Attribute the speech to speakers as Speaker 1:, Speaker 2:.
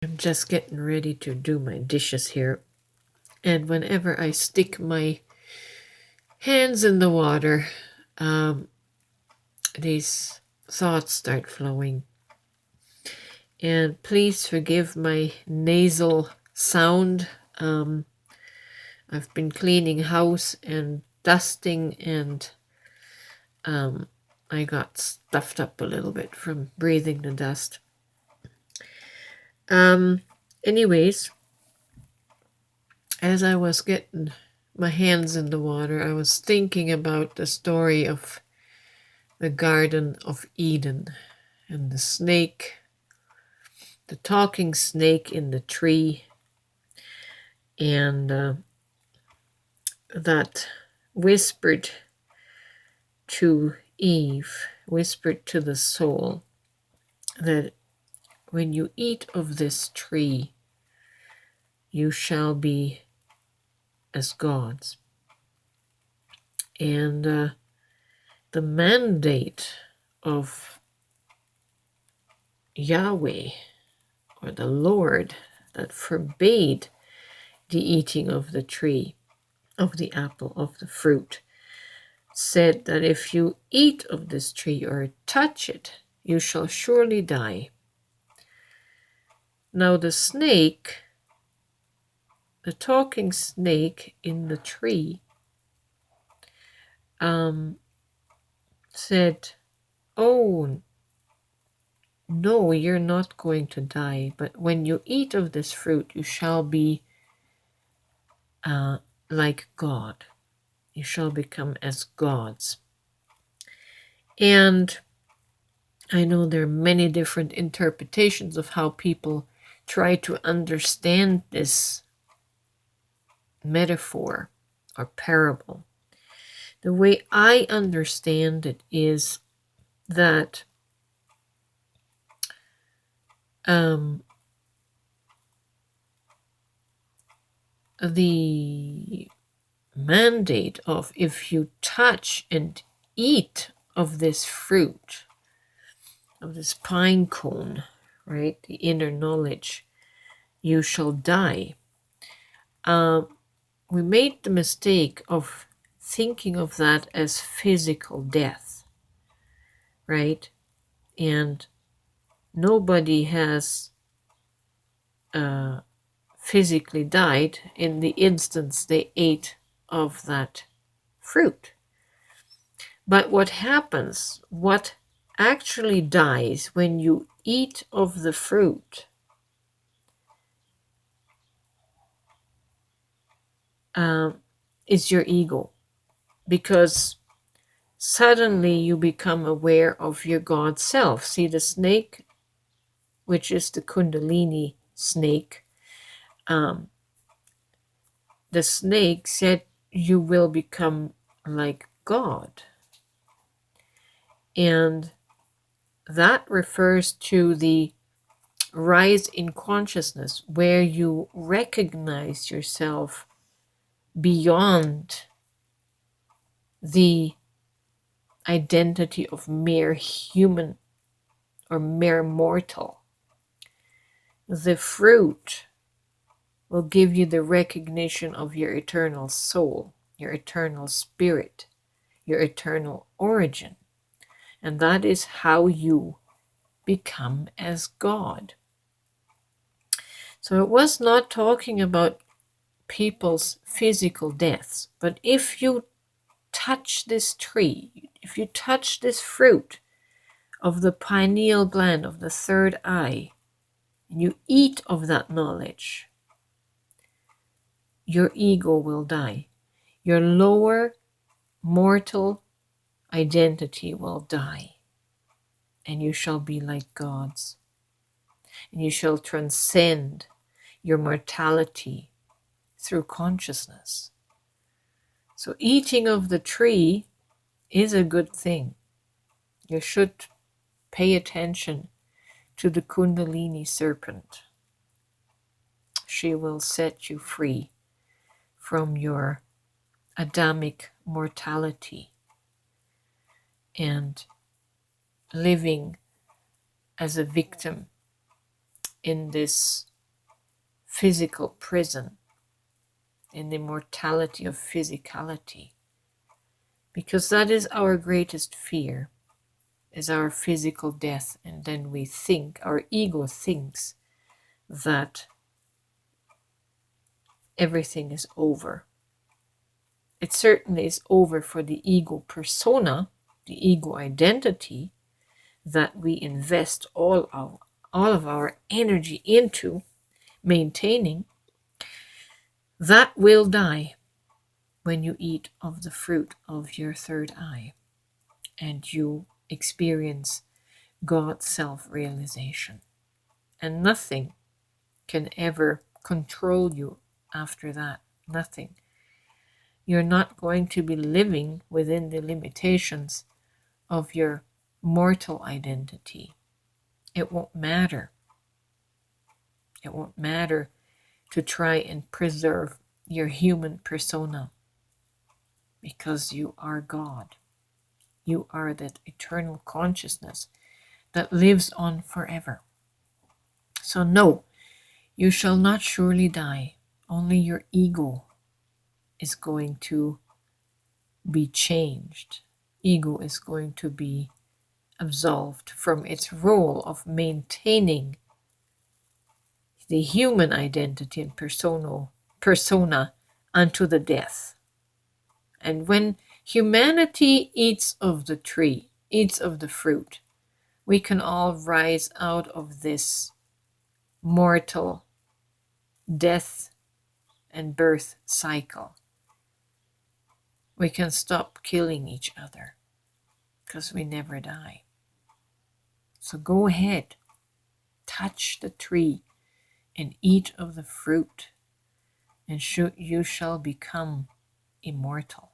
Speaker 1: I'm just getting ready to do my dishes here. And whenever I stick my hands in the water, these thoughts start flowing. And please forgive my nasal sound. I've been cleaning house and dusting, and I got stuffed up a little bit from breathing the dust. Anyways, as I was getting my hands in the water, I was thinking about the story of the Garden of Eden and the snake, the talking snake in the tree, and that whispered to Eve, whispered to the soul, that when you eat of this tree, you shall be as gods. And the mandate of Yahweh, or the Lord, that forbade the eating of the tree, of the apple, of the fruit, said that if you eat of this tree or touch it, you shall surely die. Now the snake, the talking snake in the tree, said, "Oh, no, you're not going to die, but when you eat of this fruit, you shall be like God. You shall become as gods." And I know there are many different interpretations of how people try to understand this metaphor or parable. The way I understand it is that the mandate of if you touch and eat of this fruit, of this pine cone, right, the inner knowledge, you shall die. We made the mistake of thinking of that as physical death, right? And nobody has physically died in the instance they ate of that fruit. But what happens, what actually dies when you eat of the fruit, is your ego, because suddenly you become aware of your God self. See, the snake, which is the Kundalini snake, the snake said you will become like God. And that refers to the rise in consciousness where you recognize yourself beyond the identity of mere human or mere mortal. The fruit will give you the recognition of your eternal soul, your eternal spirit, your eternal origin. And that is how you become as God. So it was not talking about people's physical deaths, but if you touch this tree, if you touch this fruit of the pineal gland of the third eye, and you eat of that knowledge, your ego will die. Your lower mortal identity will die, and you shall be like gods, and you shall transcend your mortality through consciousness. So eating of the tree is a good thing. You should pay attention to the Kundalini serpent. She will set you free from your Adamic mortality and living as a victim in this physical prison, in the mortality of physicality. Because that is our greatest fear, is our physical death. And then we think, our ego thinks that everything is over. It certainly is over for the ego persona, the ego identity that we invest all of our energy into maintaining. That will die when you eat of the fruit of your third eye and you experience God's self-realization. And nothing can ever control you after that. Nothing. You're not going to be living within the limitations of your mortal identity. It won't matter. It won't matter to try and preserve your human persona, because you are God. You are that eternal consciousness that lives on forever. So no, you shall not surely die. Only your ego is going to be changed. Ego is going to be absolved from its role of maintaining the human identity and persona unto the death. And when humanity eats of the tree, eats of the fruit, we can all rise out of this mortal death and birth cycle. We can stop killing each other because we never die. So go ahead, touch the tree and eat of the fruit, and you shall become immortal.